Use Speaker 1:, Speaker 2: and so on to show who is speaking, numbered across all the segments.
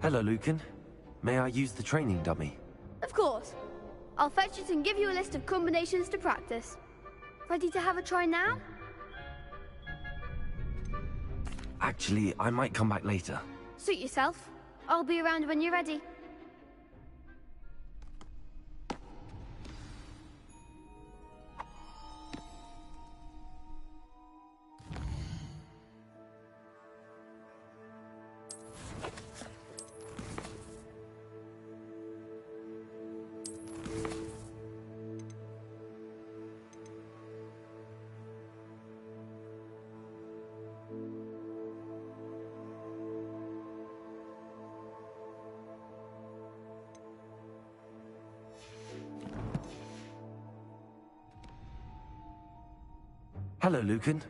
Speaker 1: Hello, Lucan. May I use the training dummy?
Speaker 2: Of course. I'll fetch it and give you a list of combinations to practice. Ready to have a try now?
Speaker 1: Actually, I might come back later.
Speaker 2: Suit yourself. I'll be around when you're ready.
Speaker 1: Hello, Lucan.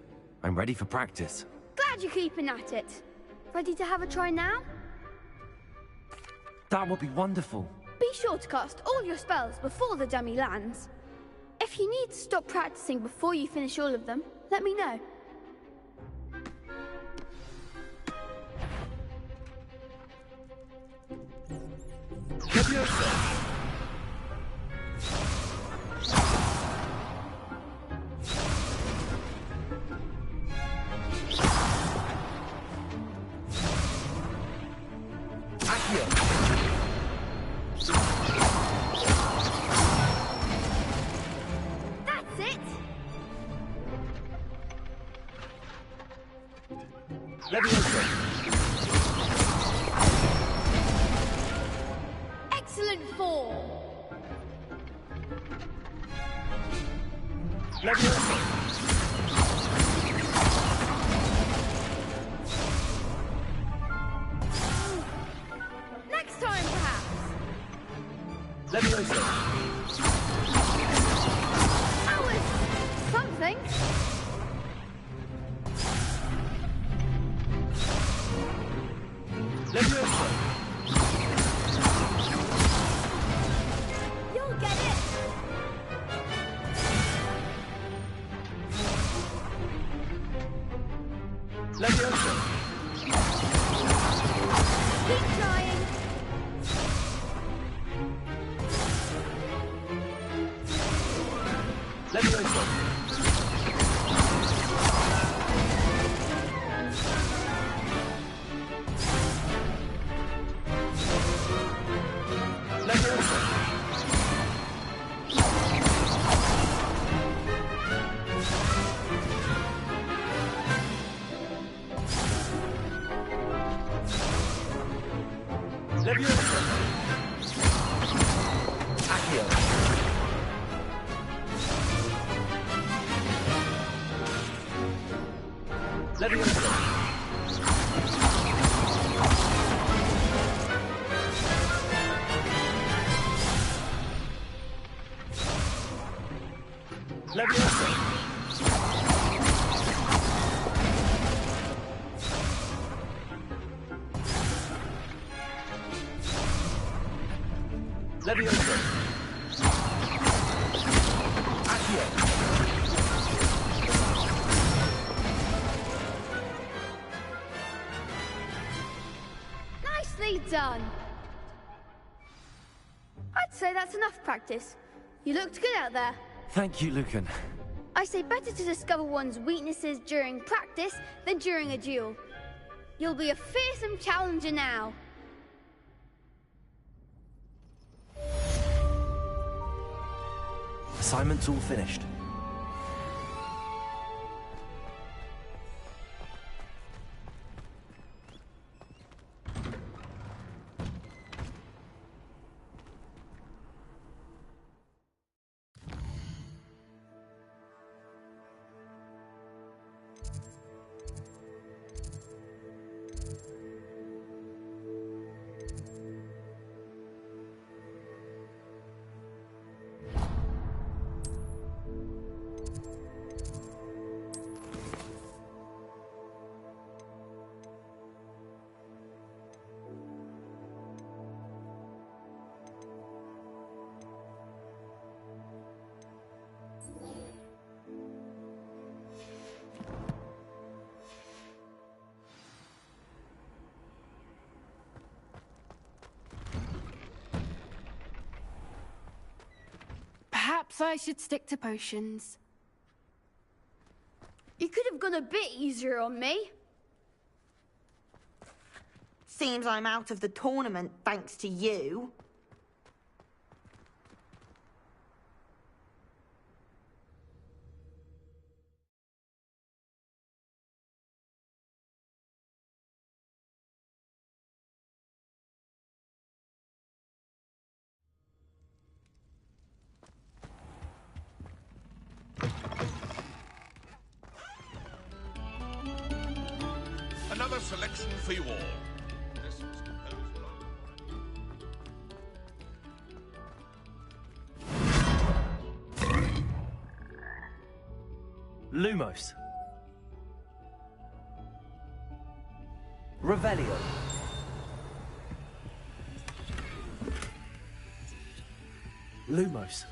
Speaker 1: I'm ready for practice.
Speaker 2: Glad you're keeping at it. Ready to have a try now?
Speaker 1: That would be wonderful.
Speaker 2: Be sure to cast all your spells before the dummy lands. If you need to stop practicing before you finish all of them, let me know. Excellent form. Next time, perhaps. That was something. You'll get it. Keep trying. Nicely done. I'd say that's enough practice. You looked good out there.
Speaker 1: Thank you, Lucan.
Speaker 2: I say better to discover one's weaknesses during practice than during a duel. You'll be a fearsome challenger now.
Speaker 1: Assignment's all finished.
Speaker 2: So I should stick to potions. You could have gone a bit easier on me.
Speaker 3: Seems I'm out of the tournament thanks to you.
Speaker 4: Another selection for you all. This was composed
Speaker 1: Lumos. Revelio. Lumos.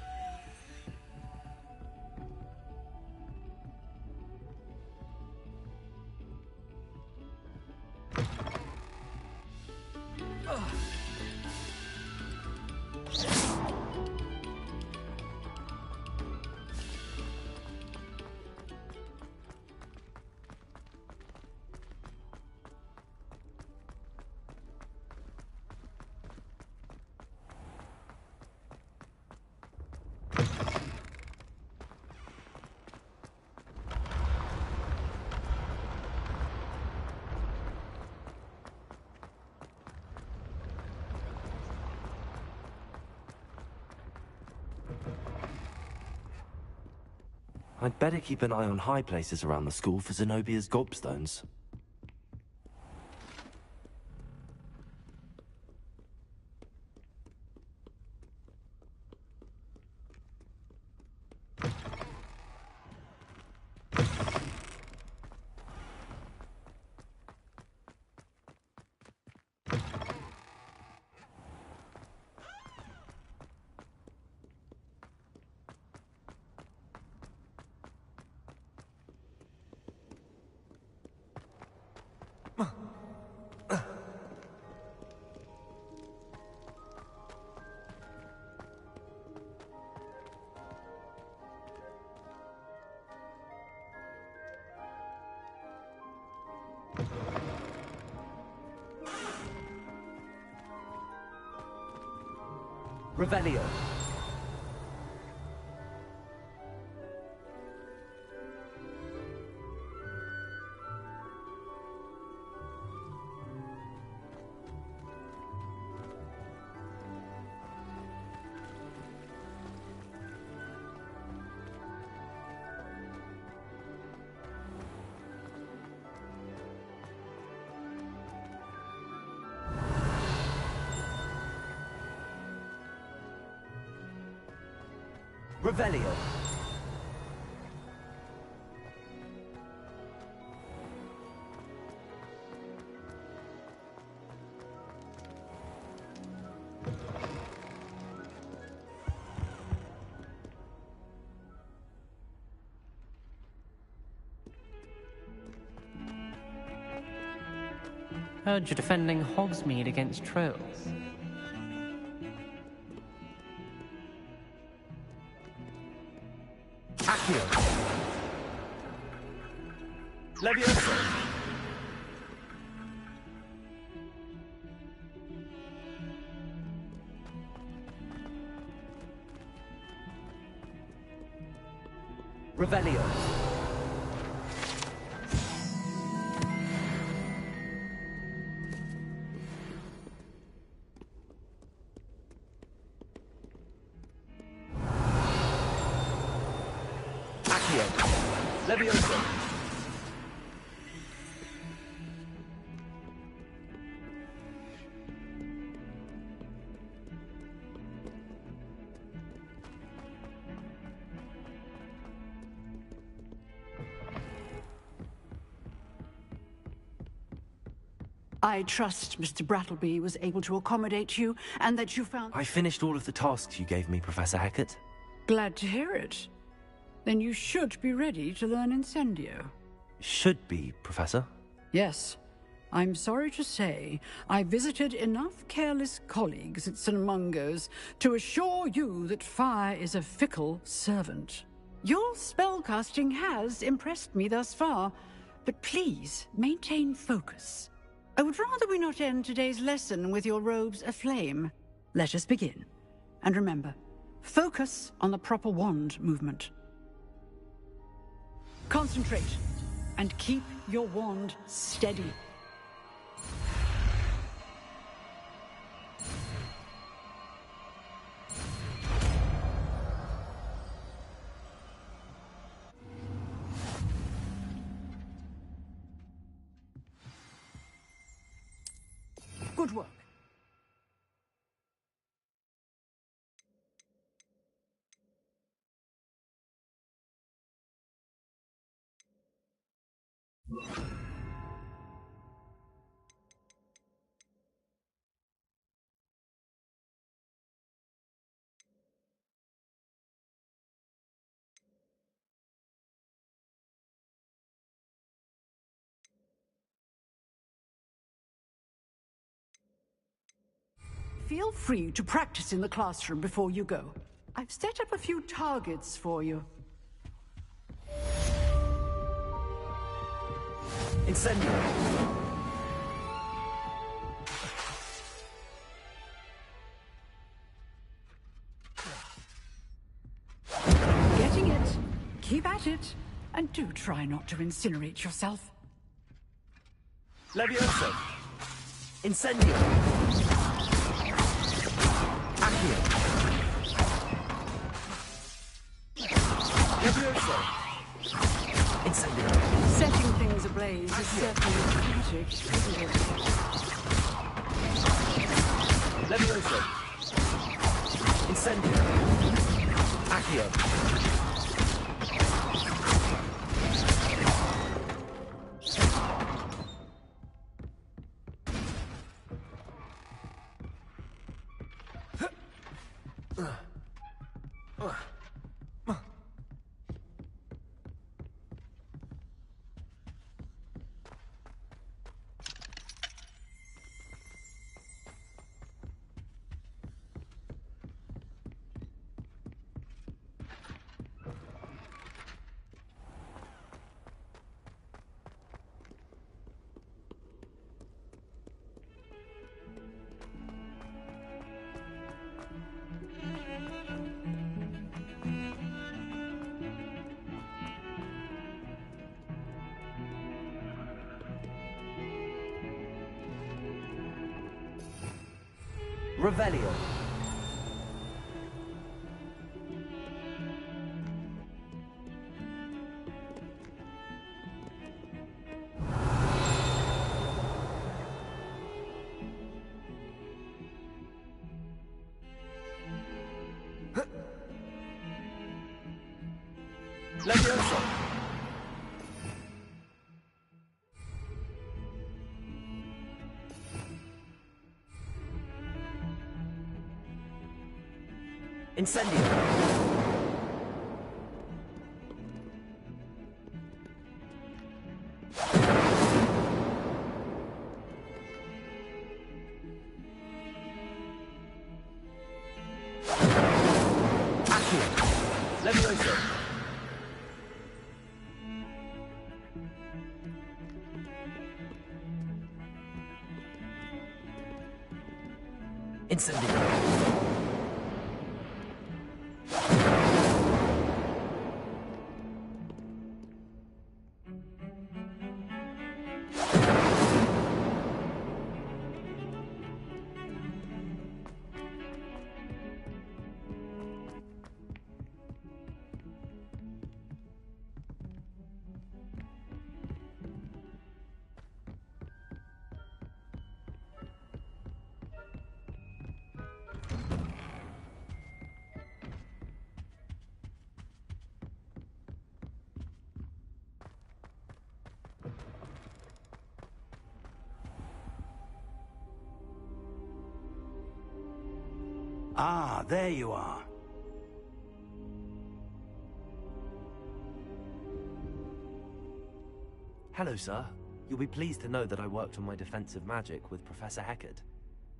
Speaker 1: I'd better keep an eye on high places around the school for Zenobia's gobstones. Revelio. Revelio.
Speaker 5: Heard you're defending Hogsmeade against trolls.
Speaker 1: Leviosa. Revelio. Accio. Leviosa.
Speaker 6: I trust Mr. Brattleby was able to accommodate you, and that you found...
Speaker 1: I finished all of the tasks you gave me, Professor Hackett.
Speaker 6: Glad to hear it. Then you should be ready to learn Incendio.
Speaker 1: Should be, Professor.
Speaker 6: Yes. I'm sorry to say, I visited enough careless colleagues at St. Mungo's to assure you that fire is a fickle servant. Your spellcasting has impressed me thus far, but please maintain focus. I would rather we not end today's lesson with your robes aflame. Let us begin. And remember, focus on the proper wand movement. Concentrate, and keep your wand steady. Good work. Feel free to practice in the classroom before you go. I've set up a few targets for you.
Speaker 1: Incendio!
Speaker 6: Getting it. Keep at it. And do try not to incinerate yourself.
Speaker 1: Levioso! Incendio! Accio! Levioso! Incendio!
Speaker 6: Setting things ablaze is certainly tragic, isn't it?
Speaker 1: Levioso! Incendio! Accio! Revelio. Levioso. Incendio! Accio! Levioso! Incendio!
Speaker 7: Ah, there you are.
Speaker 1: Hello, sir. You'll be pleased to know that I worked on my defensive magic with Professor Heckard.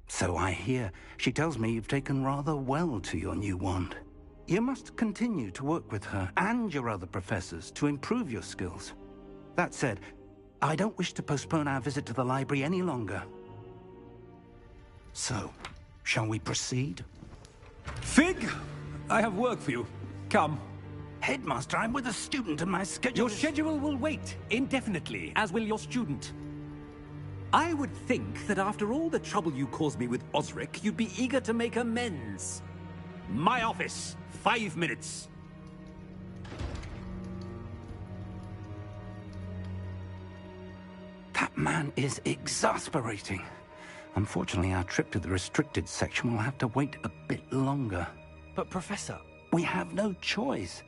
Speaker 7: So I hear. She tells me you've taken rather well to your new wand. You must continue to work with her and your other professors to improve your skills. That said, I don't wish to postpone our visit to the library any longer. So, shall we proceed?
Speaker 8: Fig, I have work for you. Come.
Speaker 7: Headmaster, I'm with a student and my schedule
Speaker 8: Your schedule will wait indefinitely, as will your student. I would think that after all the trouble you caused me with Osric, you'd be eager to make amends. My office, 5 minutes.
Speaker 7: That man is exasperating. Unfortunately, our trip to the restricted section will have to wait a bit longer.
Speaker 1: But Professor...
Speaker 7: We have no choice.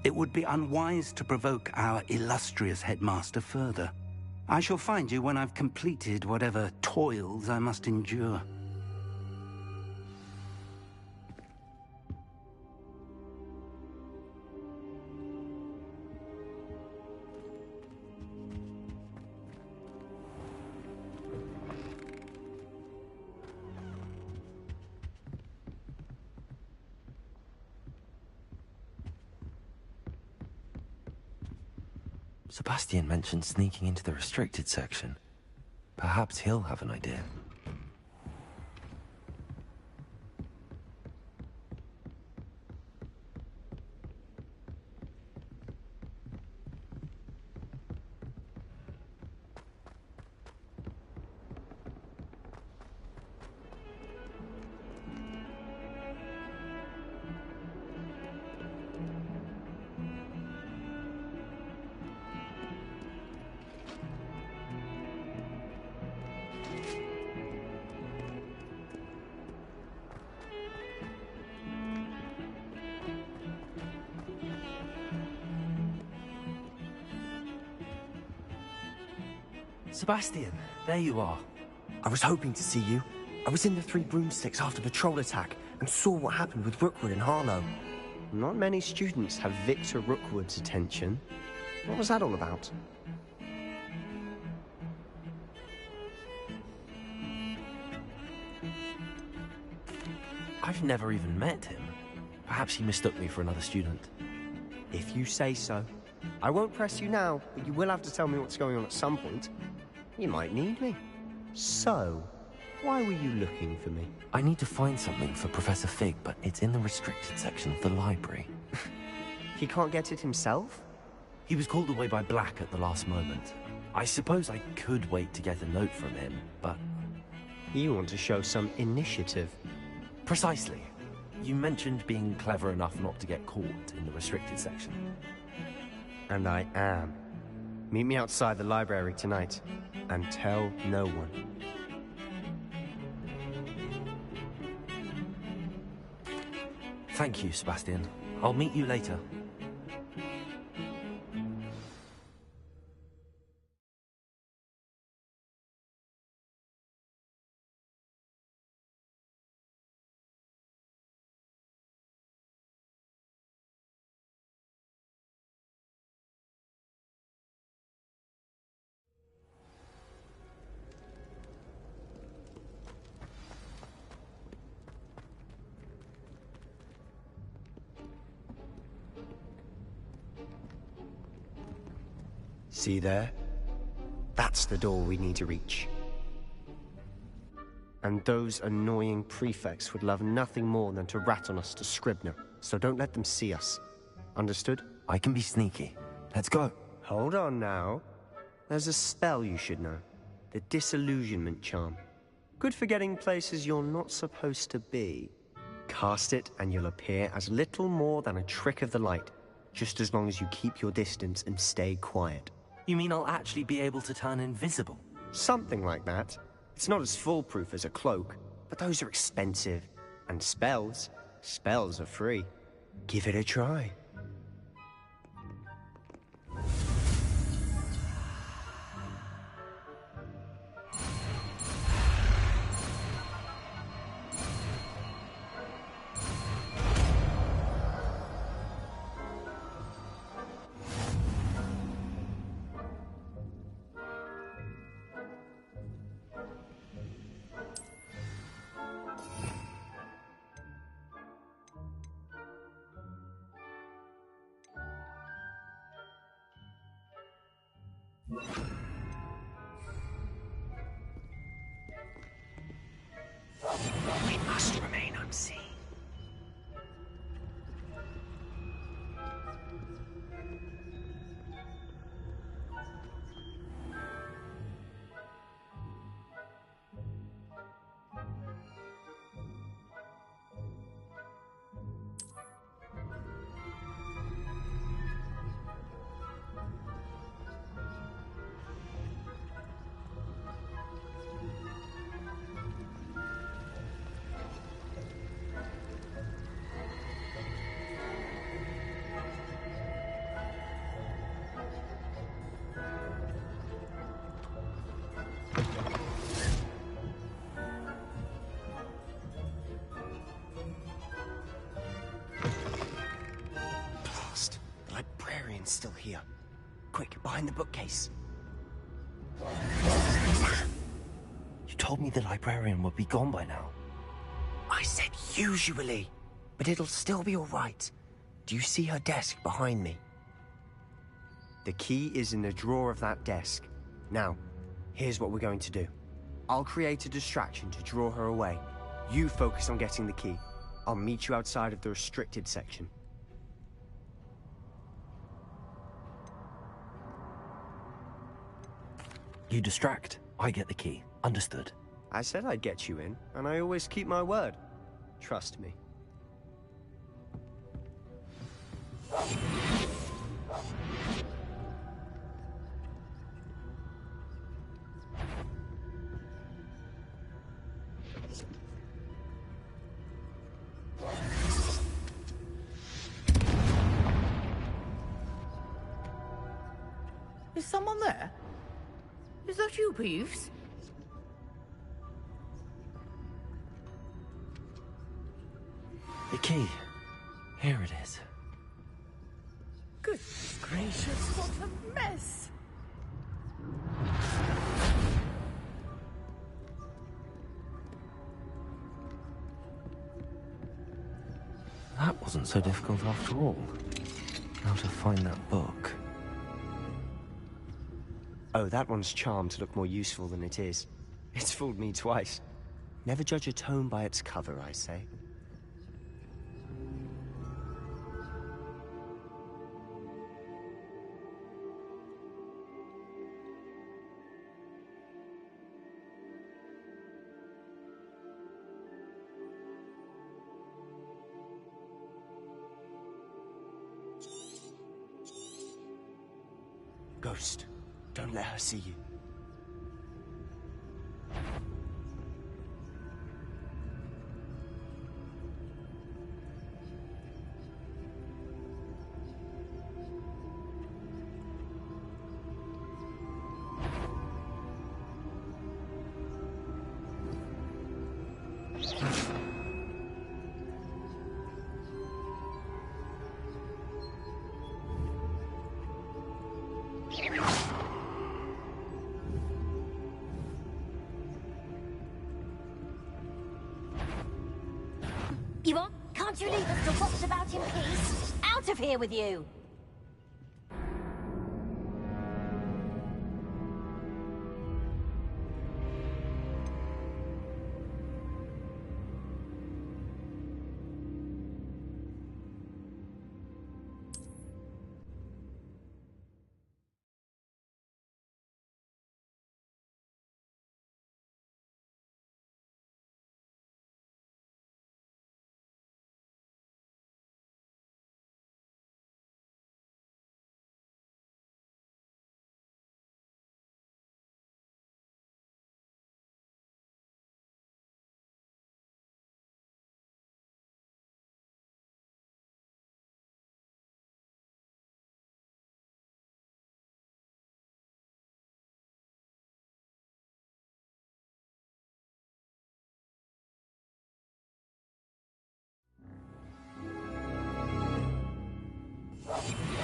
Speaker 7: It would be unwise to provoke our illustrious headmaster further. I shall find you when I've completed whatever toils I must endure.
Speaker 1: Sebastian mentioned sneaking into the restricted section. Perhaps he'll have an idea. Sebastian, there you are.
Speaker 9: I was hoping to see you. I was in the Three Broomsticks after the troll attack and saw what happened with Rookwood and Harlow.
Speaker 10: Not many students have Victor Rookwood's attention. What was that all about?
Speaker 1: I've never even met him. Perhaps he mistook me for another student.
Speaker 10: If you say so. I won't press you now, but you will have to tell me what's going on at some point. You might need me. So, why were you looking for me?
Speaker 1: I need to find something for Professor Fig, but it's in the restricted section of the library.
Speaker 10: He can't get it himself?
Speaker 1: He was called away by Black at the last moment. I suppose I could wait to get a note from him, but...
Speaker 10: You want to show some initiative.
Speaker 1: Precisely. You mentioned being clever enough not to get caught in the restricted section.
Speaker 10: And I am. Meet me outside the library tonight, and tell no one.
Speaker 1: Thank you, Sebastian. I'll meet you later.
Speaker 10: See there? That's the door we need to reach. And those annoying prefects would love nothing more than to rat on us to Scribner, so don't let them see us. Understood?
Speaker 1: I can be sneaky. Let's go.
Speaker 10: Hold on now. There's a spell you should know. The Disillusionment Charm. Good for getting places you're not supposed to be. Cast it and you'll appear as little more than a trick of the light, just as long as you keep your distance and stay quiet.
Speaker 1: You mean I'll actually be able to turn invisible?
Speaker 10: Something like that. It's not as foolproof as a cloak, but those are expensive. And spells are free. Give it a try.
Speaker 9: It's still here. Quick, behind the bookcase.
Speaker 1: You told me the librarian would be gone by now.
Speaker 9: I said usually, but it'll still be all right. Do you see her desk behind me?
Speaker 10: The key is in the drawer of that desk. Now, here's what we're going to do. I'll create a distraction to draw her away. You focus on getting the key. I'll meet you outside of the restricted section.
Speaker 1: You distract, I get the key. Understood.
Speaker 10: I said I'd get you in, and I always keep my word. Trust me.
Speaker 11: Is someone there? Is that you, Peeves?
Speaker 1: The key. Here it is.
Speaker 11: Goodness gracious, what a mess!
Speaker 1: That wasn't so difficult after all. How to find that book.
Speaker 10: Oh, that one's charmed to look more useful than it is. It's fooled me twice. Never judge a tome by its cover, I say.
Speaker 9: Ghost, don't let her see you.
Speaker 12: Yvonne, can't you leave us to watch about in peace? Out of here with you!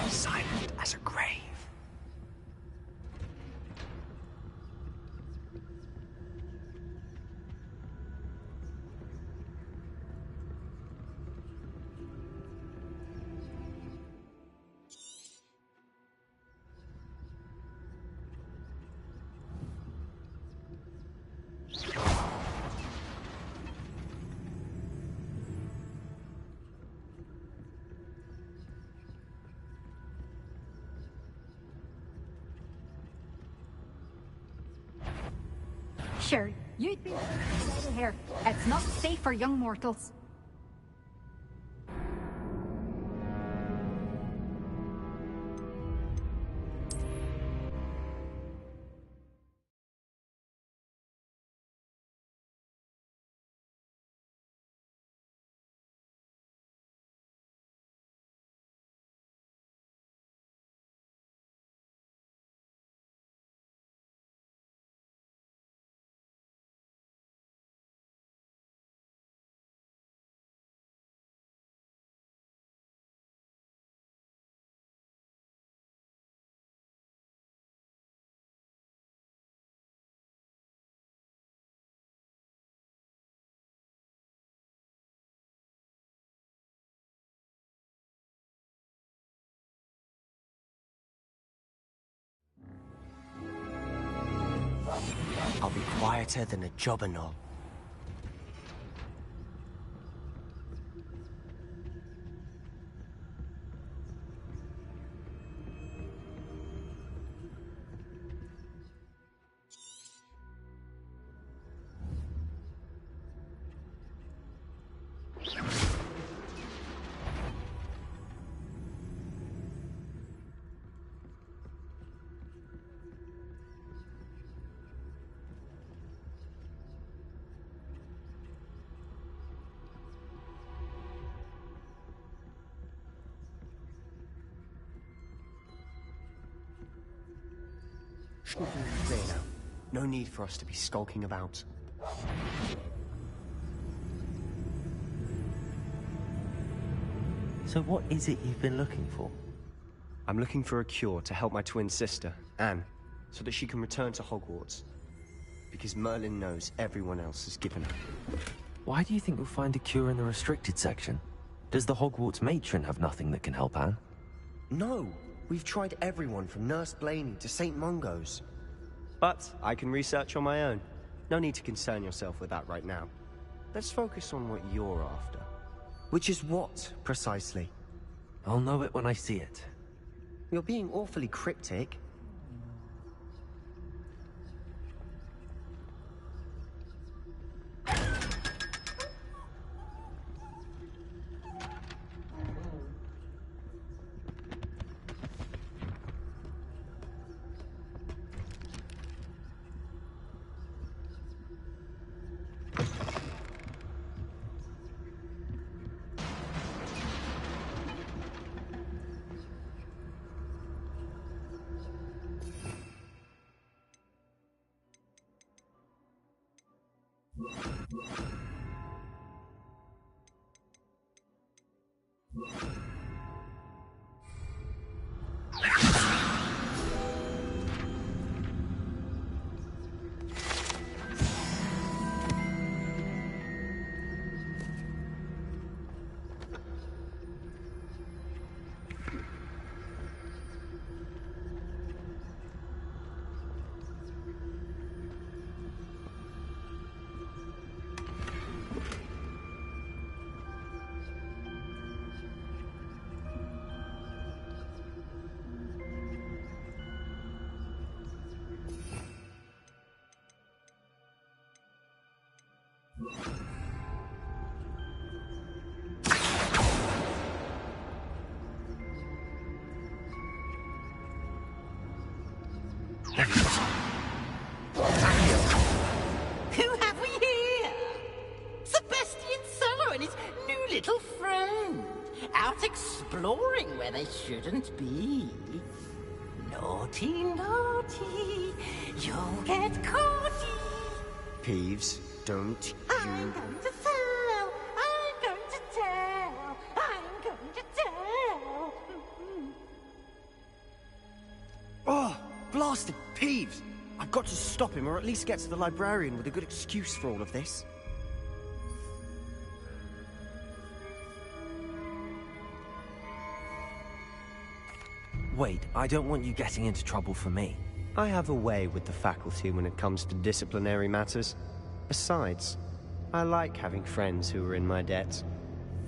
Speaker 9: Silent as a grave.
Speaker 13: Sure, you'd be out of here. It's not safe for young mortals.
Speaker 9: I'll be quieter than a jobberknoll. Clear now. No need for us to be skulking about.
Speaker 14: So what is it you've been looking for?
Speaker 10: I'm looking for a cure to help my twin sister, Anne, so that she can return to Hogwarts. Because Merlin knows everyone else has given up.
Speaker 14: Why do you think we'll find a cure in the restricted section? Does the Hogwarts matron have nothing that can help Anne?
Speaker 9: No! We've tried everyone from Nurse Blaney to St. Mungo's.
Speaker 10: But I can research on my own. No need to concern yourself with that right now. Let's focus on what you're after.
Speaker 9: Which is what, precisely?
Speaker 14: I'll know it when I see it.
Speaker 9: You're being awfully cryptic.
Speaker 11: Who have we here? Sebastian Solo and his new little friend. Out exploring where they shouldn't be. Naughty, naughty, you'll get caughty.
Speaker 10: Peeves, don't
Speaker 11: I'm going to tell, I'm going to tell, I'm going to tell.
Speaker 9: Oh, blasted Peeves! I've got to stop him, or at least get to the librarian with a good excuse for all of this.
Speaker 14: Wait, I don't want you getting into trouble for me.
Speaker 10: I have a way with the faculty when it comes to disciplinary matters. Besides, I like having friends who are in my debt.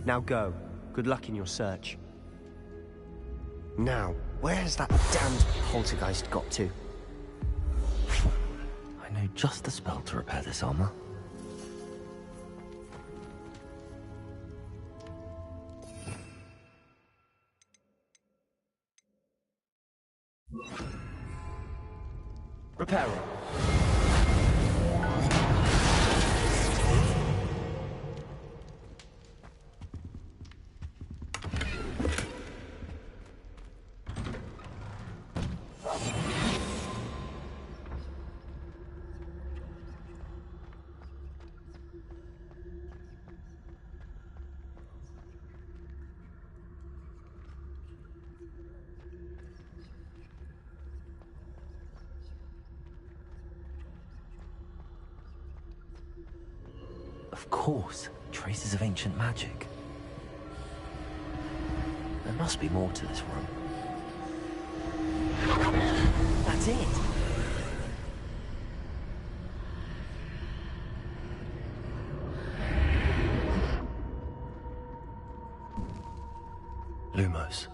Speaker 10: Now go. Good luck in your search.
Speaker 9: Now, where has that damned poltergeist got to?
Speaker 14: I know just the spell to repair this armor.
Speaker 9: Repair it.
Speaker 14: Of course, traces of ancient magic. There must be more to this room. That's it!
Speaker 9: Lumos.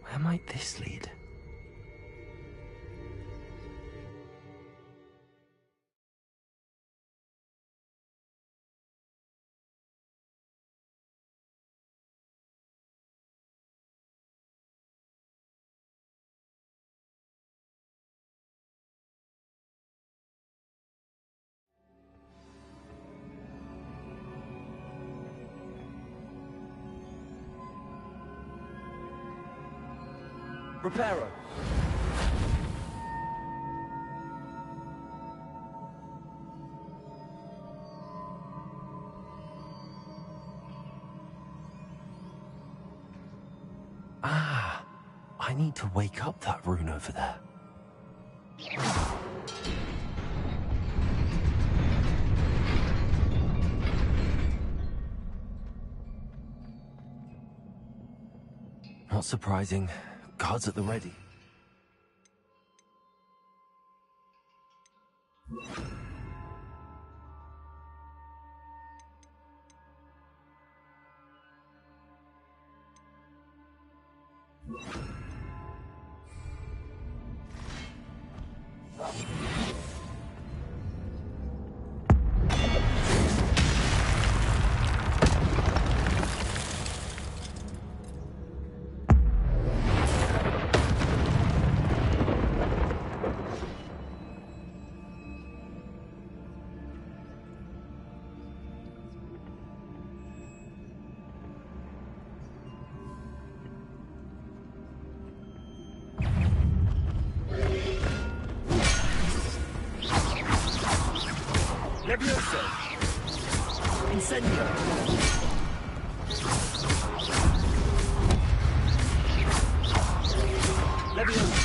Speaker 14: Where might this lead?
Speaker 1: Reparo.
Speaker 14: Ah, I need to wake up that rune over there. Not surprising. Guards at the ready.
Speaker 1: Levioso! Incendio! Levioso!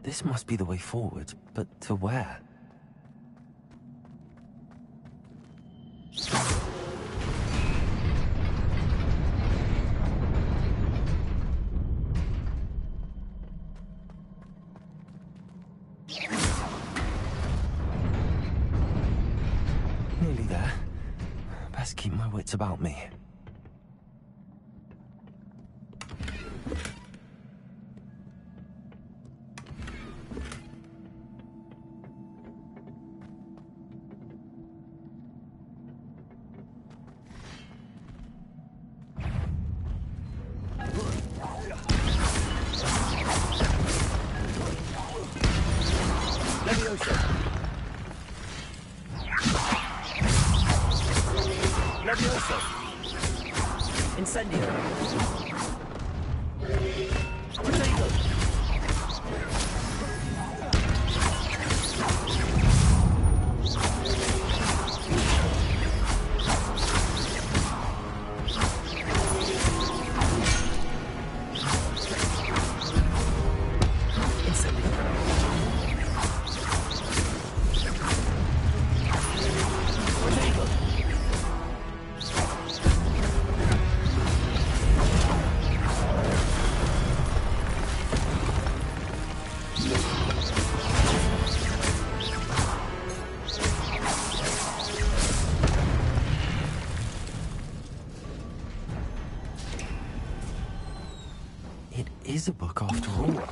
Speaker 14: This must be the way forward, but to where? Nearly there. Best keep my wits about me.
Speaker 1: Levioso! Levioso! Incendio!
Speaker 14: is a book after all.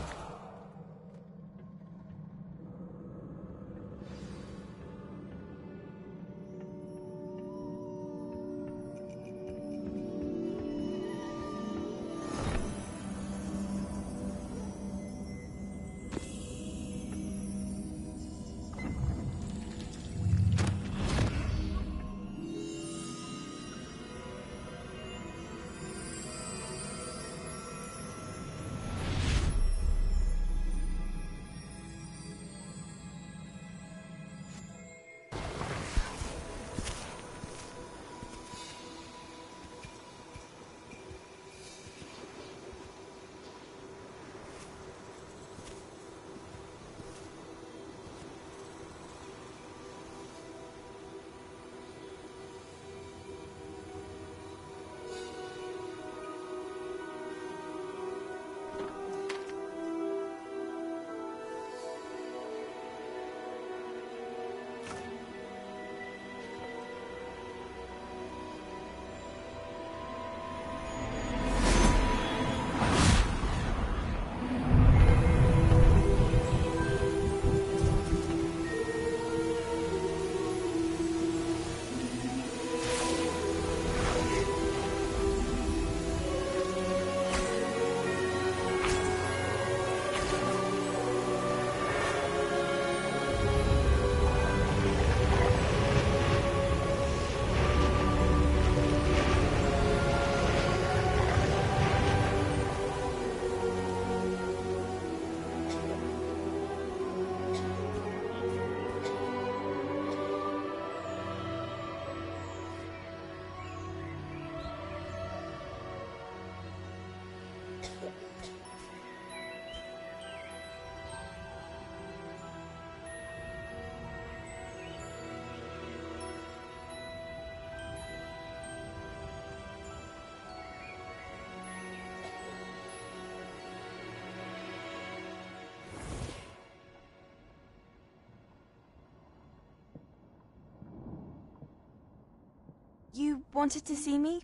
Speaker 15: You wanted to see me?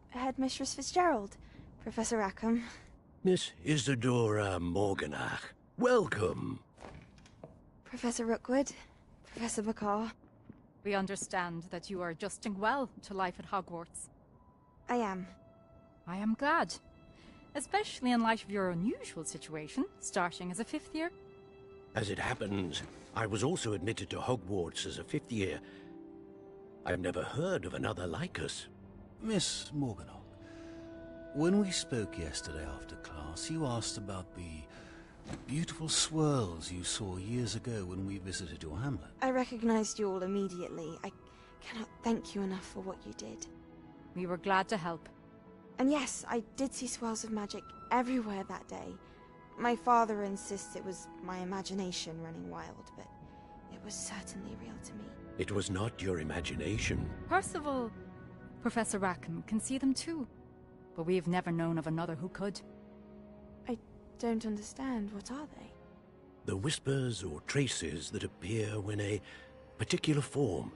Speaker 15: Headmistress Fitzgerald, Professor Rackham.
Speaker 16: Miss Isadora Morganach, welcome.
Speaker 15: Professor Rookwood, Professor McCaw.
Speaker 13: We understand that you are adjusting well to life at Hogwarts.
Speaker 15: I am.
Speaker 13: I am glad. Especially in light of your unusual situation, starting as a 5th year.
Speaker 16: As it happens, I was also admitted to Hogwarts as a 5th year. I've never heard of another like us.
Speaker 17: Miss Morganach, when we spoke yesterday after class, you asked about the beautiful swirls you saw years ago when we visited your hamlet.
Speaker 15: I recognized you all immediately. I cannot thank you enough for what you did.
Speaker 13: We were glad to help.
Speaker 15: And yes, I did see swirls of magic everywhere that day. My father insists it was my imagination running wild, but it was certainly real to me.
Speaker 16: It was not your imagination.
Speaker 13: Percival, Professor Rackham can see them too. But we have never known of another who could.
Speaker 15: I don't understand. What are they?
Speaker 16: The whispers or traces that appear when a particular form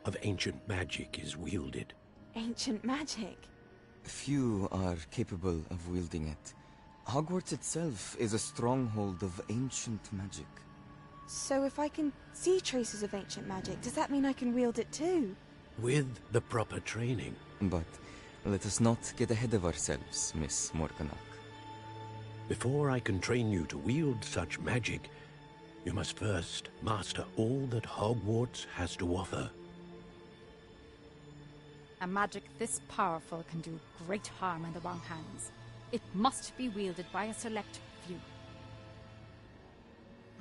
Speaker 16: of ancient magic is wielded.
Speaker 15: Ancient magic?
Speaker 18: Few are capable of wielding it. Hogwarts itself is a stronghold of ancient magic.
Speaker 15: So if I can see traces of ancient magic, does that mean I can wield it too?
Speaker 16: With the proper training.
Speaker 18: But let us not get ahead of ourselves, Miss Morganach.
Speaker 16: Before I can train you to wield such magic, you must first master all that Hogwarts has to offer.
Speaker 13: A magic this powerful can do great harm in the wrong hands. It must be wielded by a select few.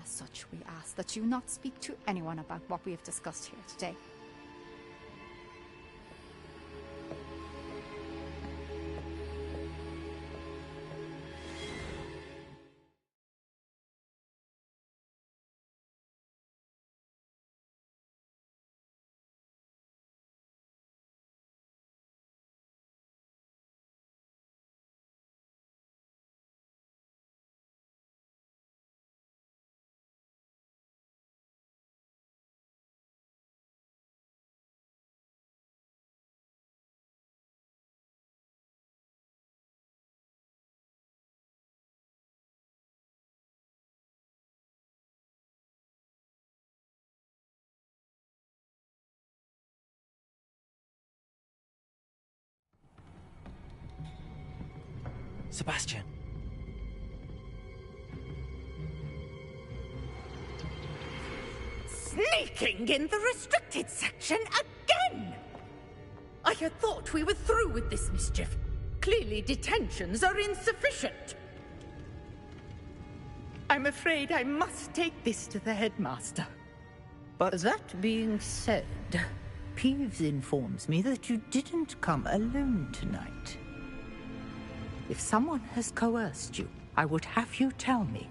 Speaker 13: As such, we ask that you not speak to anyone about what we have discussed here today.
Speaker 14: Sebastian.
Speaker 11: Sneaking in the restricted section again! I had thought we were through with this mischief. Clearly detentions are insufficient. I'm afraid I must take this to the headmaster.
Speaker 19: But that being said, Peeves informs me that you didn't come alone tonight. If someone has coerced you, I would have you tell me.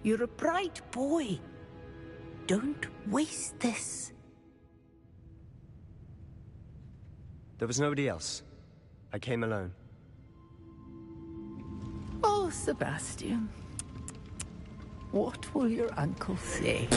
Speaker 19: You're a bright boy. Don't waste this.
Speaker 10: There was nobody else. I came alone.
Speaker 19: Oh, Sebastian. What will your uncle say?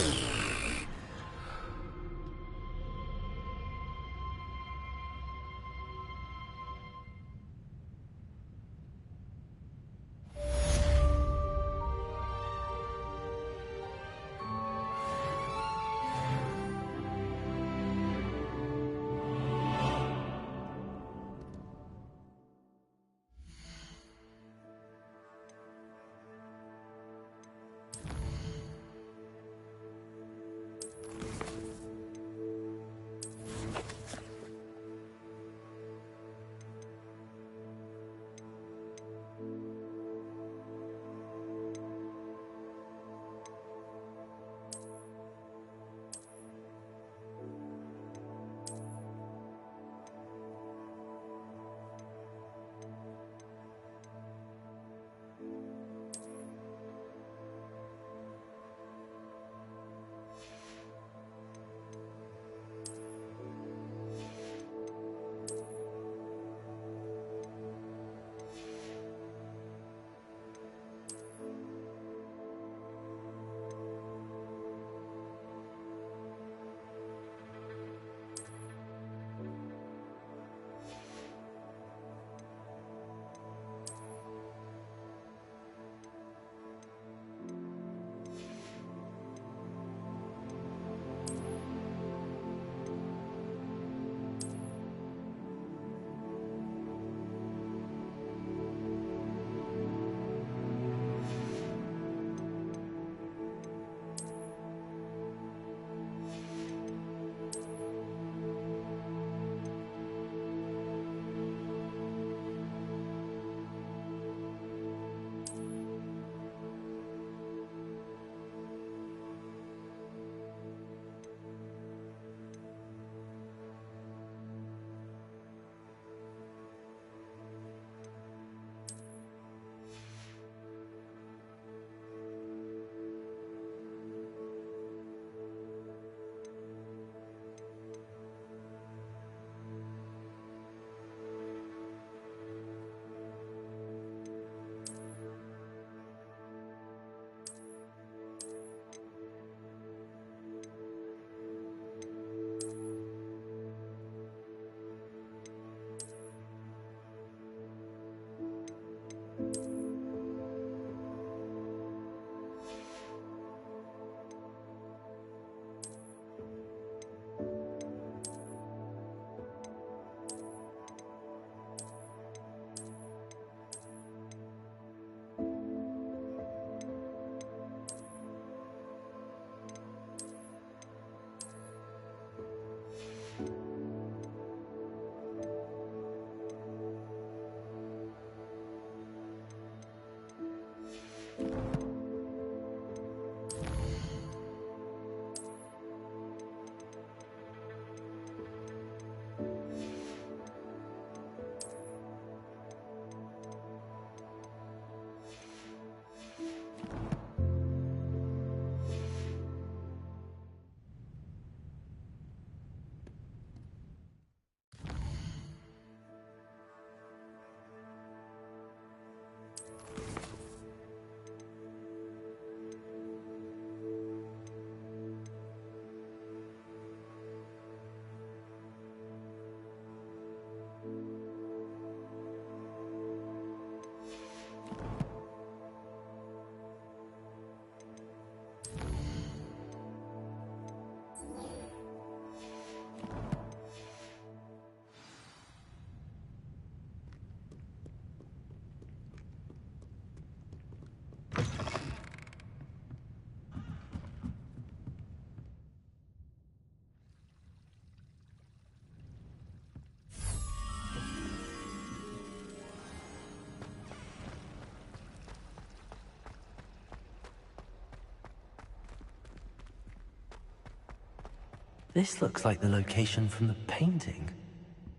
Speaker 14: This looks like the location from the painting.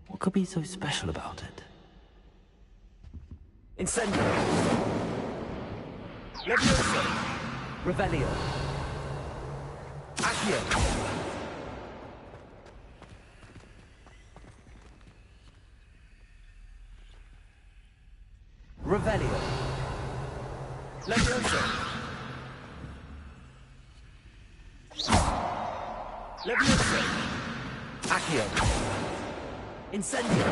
Speaker 14: What could be so special about it?
Speaker 1: Incendio! Levioso! Revelio! Accio! Revelio! Levioso! Levioso! Accio! Incendio!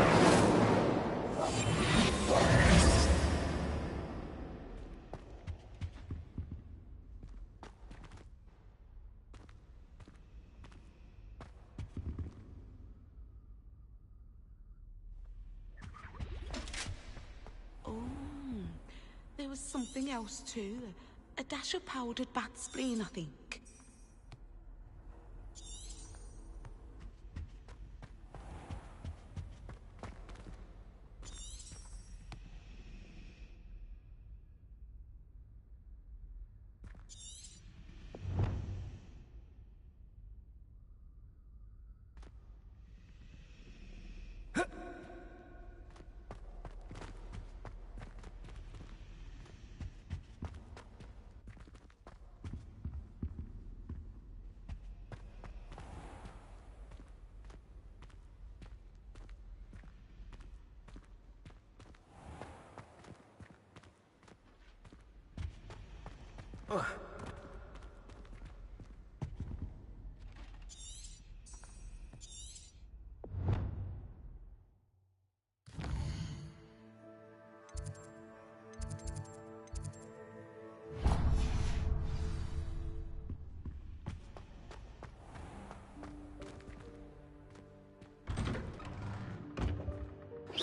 Speaker 20: There was something else too. A dash of powdered bat spleen, I think.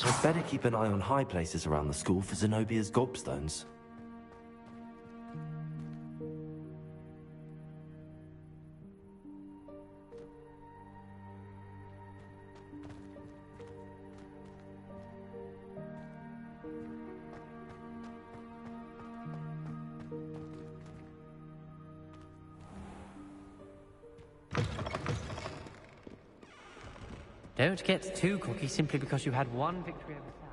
Speaker 1: I'd better keep an eye on high places around the school for Zenobia's gobstones.
Speaker 5: Don't get too cocky simply because you had one victory over Sally.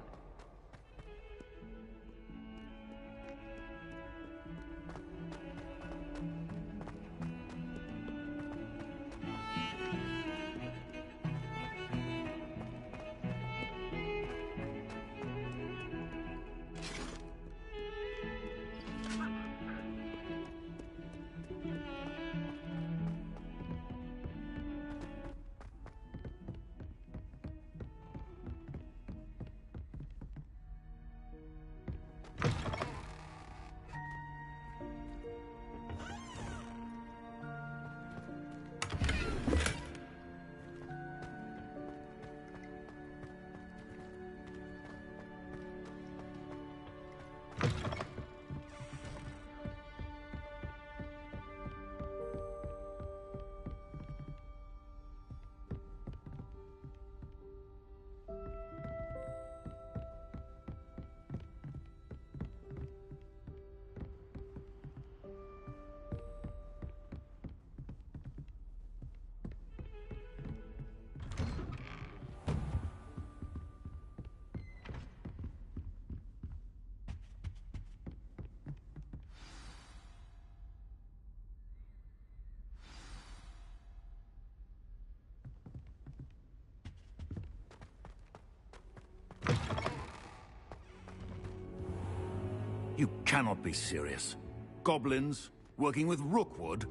Speaker 17: You cannot be serious. Goblins working with Rookwood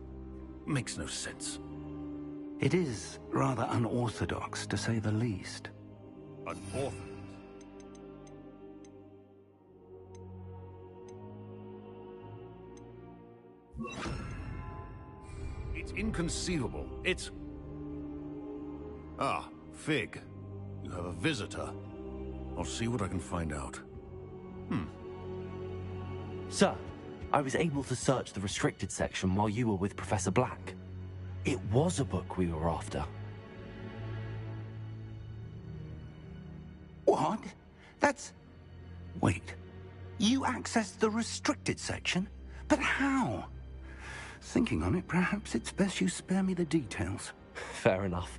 Speaker 17: makes no sense.
Speaker 7: It is rather unorthodox, to say the least.
Speaker 17: Unorthodox? It's inconceivable. It's... Ah, Fig. You have a visitor. I'll see what I can find out.
Speaker 1: Sir, I was able to search the restricted section while you were with Professor Black. It was a book we were after.
Speaker 7: What? That's... Wait. You accessed the restricted section? But how? Thinking on it, perhaps it's best you spare me the details.
Speaker 1: Fair enough.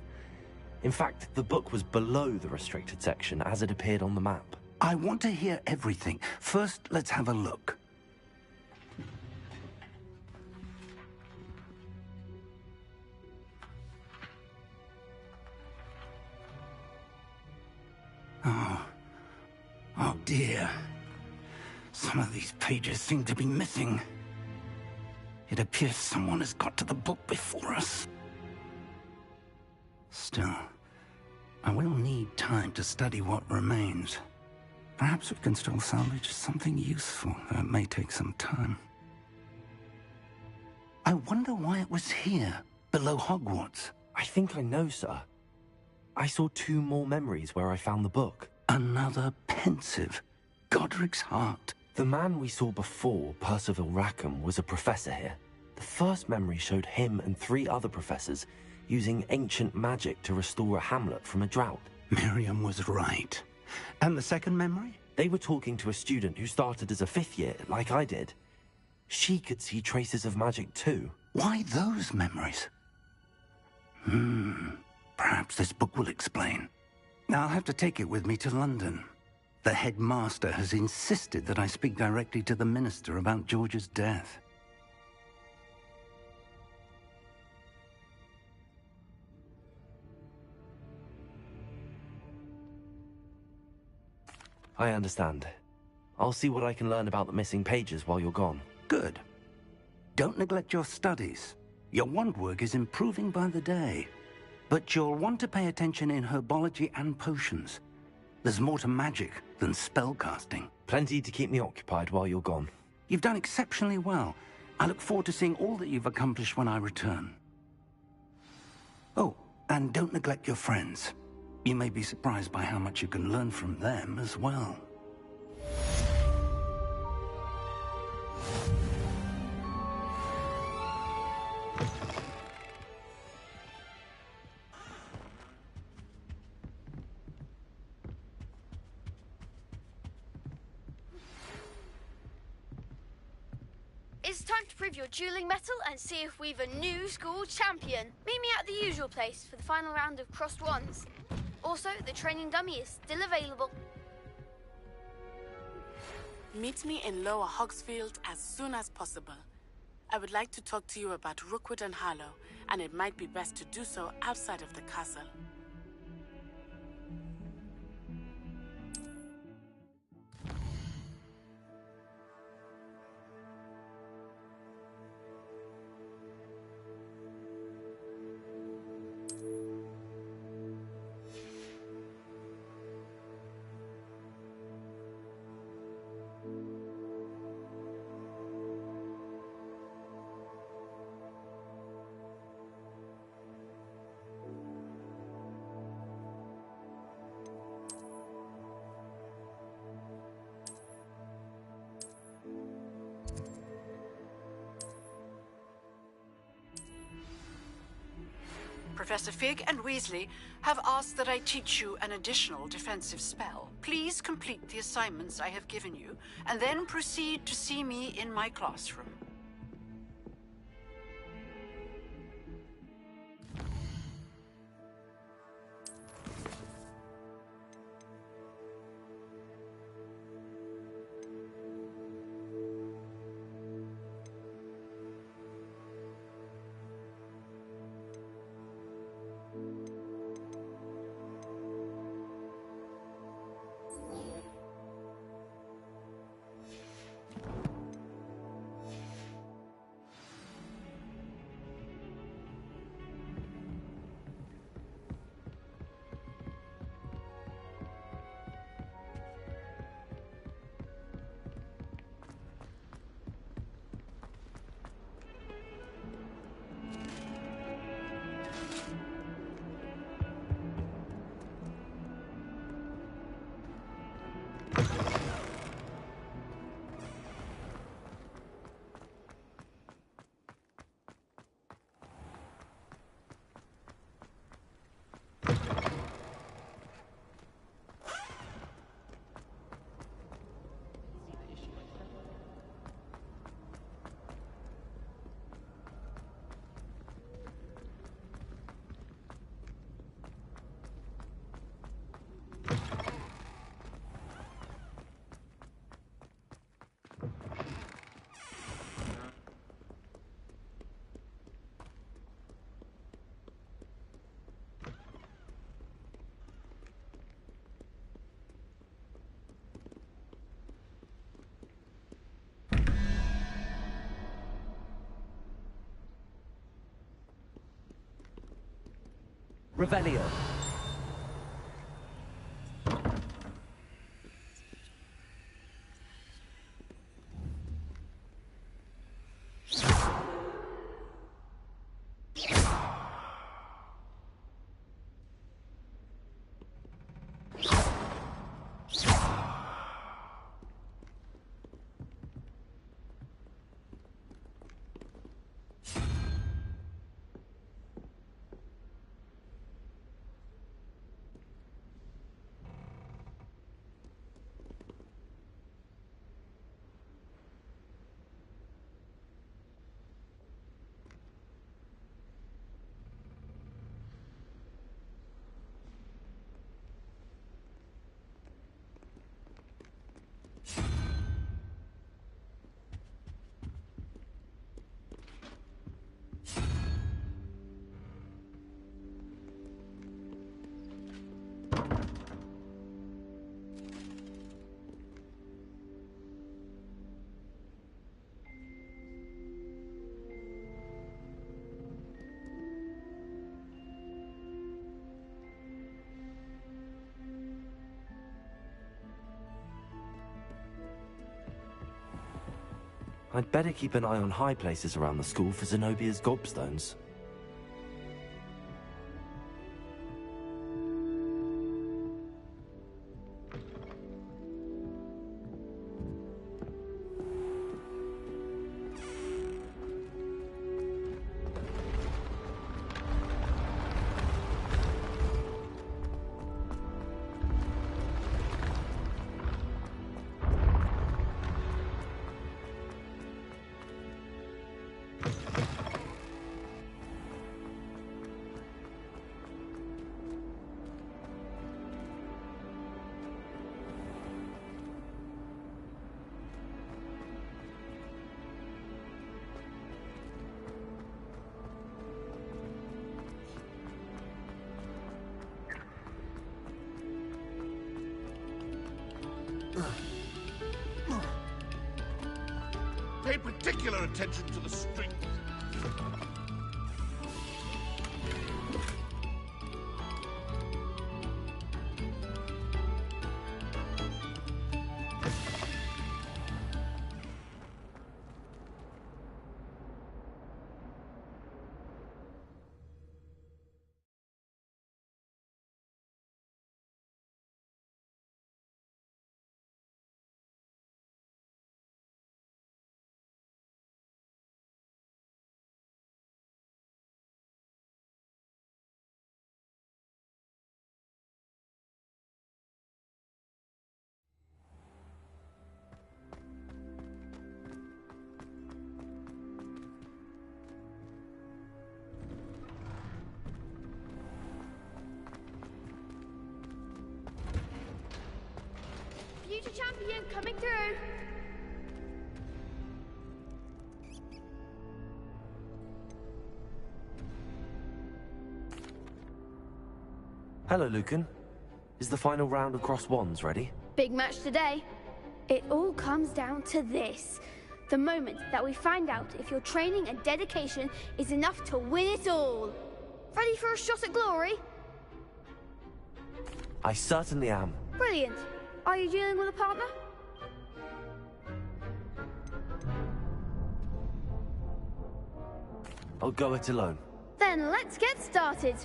Speaker 1: In fact, the book was below the restricted section as it appeared on the map.
Speaker 7: I want to hear everything. First, let's have a look. Oh dear. Some of these pages seem to be missing. It appears someone has got to the book before us. Still, I will need time to study what remains. Perhaps we can still salvage something useful, though it may take some time. I wonder why it was here, below Hogwarts.
Speaker 1: I think I know, sir. I saw 2 more memories where I found the book.
Speaker 7: Another pensive. Godric's heart.
Speaker 1: The man we saw before, Percival Rackham, was a professor here. The first memory showed him and 3 other professors using ancient magic to restore a hamlet from a drought.
Speaker 7: Miriam was right. And the second memory?
Speaker 1: They were talking to a student who started as a 5th year, like I did. She could see traces of magic too.
Speaker 7: Why those memories? Perhaps this book will explain. I'll have to take it with me to London. The headmaster has insisted that I speak directly to the minister about George's death.
Speaker 1: I understand. I'll see what I can learn about the missing pages while you're gone.
Speaker 7: Good. Don't neglect your studies. Your wand work is improving by the day. But you'll want to pay attention in herbology and potions. There's more to magic than spellcasting.
Speaker 1: Plenty to keep me occupied while you're gone.
Speaker 7: You've done exceptionally well. I look forward to seeing all that you've accomplished when I return. Oh, and don't neglect your friends. You may be surprised by how much you can learn from them as well.
Speaker 2: It's time to prove your dueling mettle and see if we've a new school champion. Meet me at the usual place for the final round of crossed wands. Also, the training dummy is still available.
Speaker 20: Meet me in Lower Hogsfield as soon as possible. I would like to talk to you about Rookwood and Harlow, and it might be best to do so outside of the castle.
Speaker 6: Professor Fig and Weasley have asked that I teach you an additional defensive spell. Please complete the assignments I have given you, and then proceed to see me in my classroom.
Speaker 14: Revelio. I'd better keep an eye on high places around the school for Zenobia's gobstones.
Speaker 4: Pay particular attention to the strings.
Speaker 2: Future champion coming through.
Speaker 1: Hello, Lucan. Is the final round of Cross Wands ready?
Speaker 2: Big match today. It all comes down to this. The moment that we find out if your training and dedication is enough to win it all. Ready for a shot at glory?
Speaker 1: I certainly am.
Speaker 2: Brilliant. Are you dealing with a partner?
Speaker 1: I'll go it alone.
Speaker 2: Then let's get started.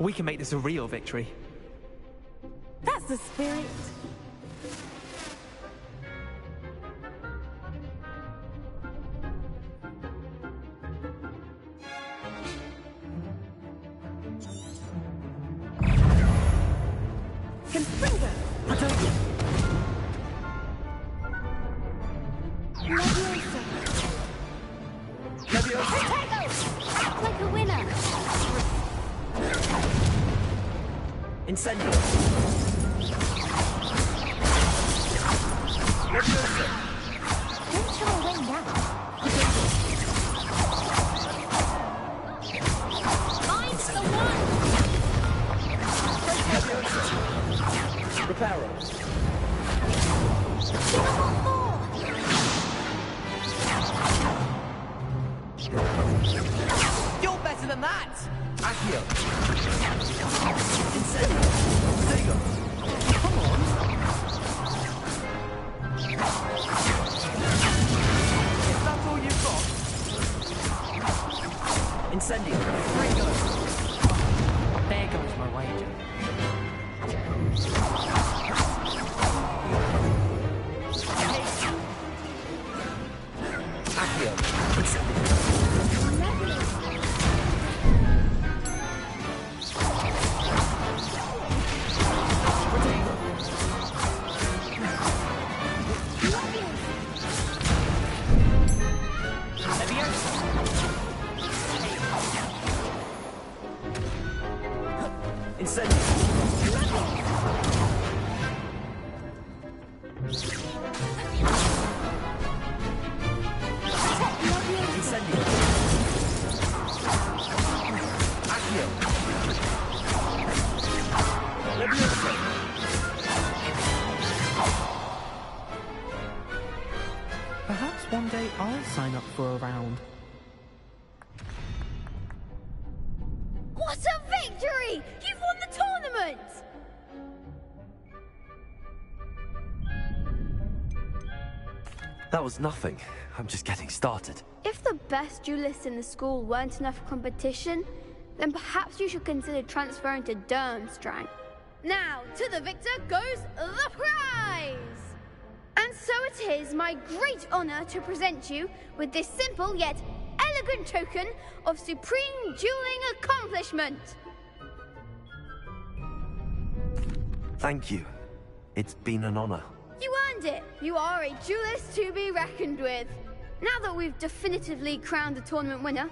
Speaker 5: We can make this a real victory.
Speaker 12: That's the spirit. Confringo. Leviosa. Leviosa. Act like a winner.
Speaker 5: Incendio.
Speaker 12: Don't show away now. Find the one.
Speaker 5: Reparo. You're better than that!
Speaker 9: Accio!
Speaker 5: Incendio! There you go. Come on! If that's all you've got... Incendio! There you go. There goes my wager.
Speaker 9: Accio!
Speaker 5: Incendio!
Speaker 6: Perhaps one day I'll sign up for a round.
Speaker 2: What a victory! You've won the tournament!
Speaker 1: That was nothing. I'm just getting started.
Speaker 2: If the best duelists in the school weren't enough for competition, then perhaps you should consider transferring to Durmstrang. Now, to the victor goes the prize! And so it is my great honor to present you with this simple yet elegant token of supreme dueling accomplishment.
Speaker 1: Thank you. It's been an honor.
Speaker 2: You earned it. You are a duelist to be reckoned with. Now that we've definitively crowned the tournament winner,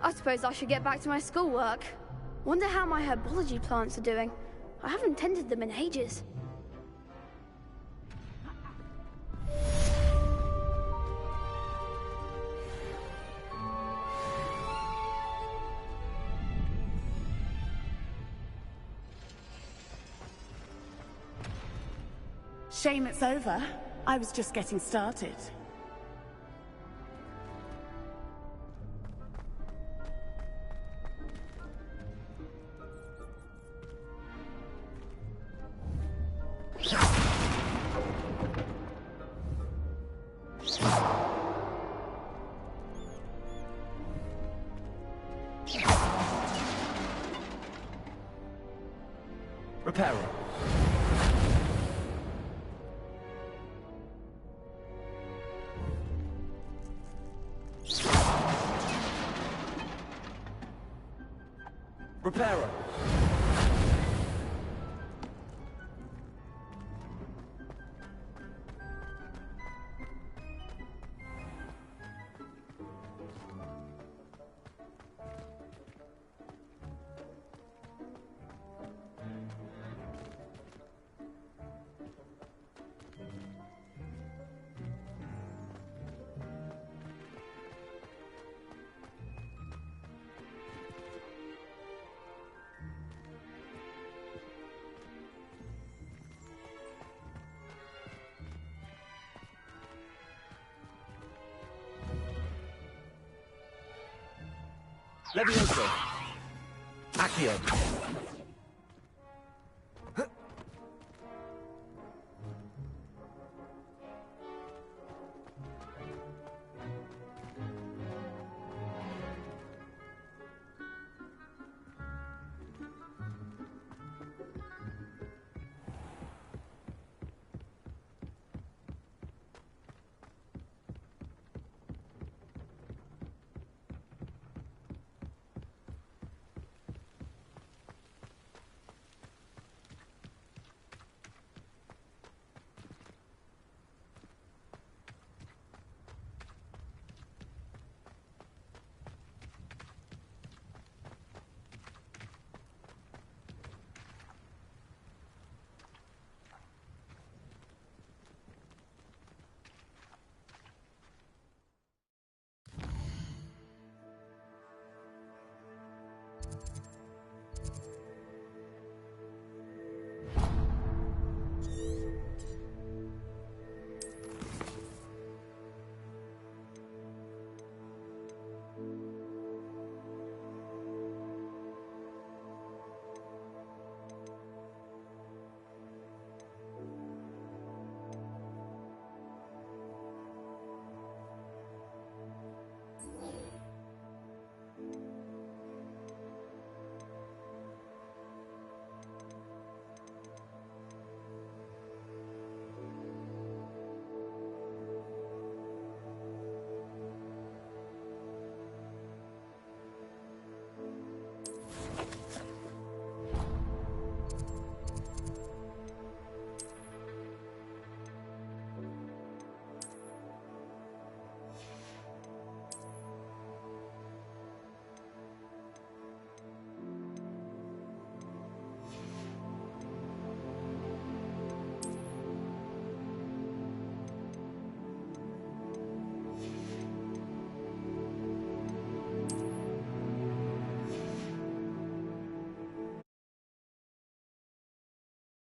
Speaker 2: I suppose I should get back to my schoolwork. Wonder how my herbology plants are doing. I haven't tended them in ages.
Speaker 20: Shame it's over. I was just getting started.
Speaker 9: Reparo. Reparo. Levioso. Accio.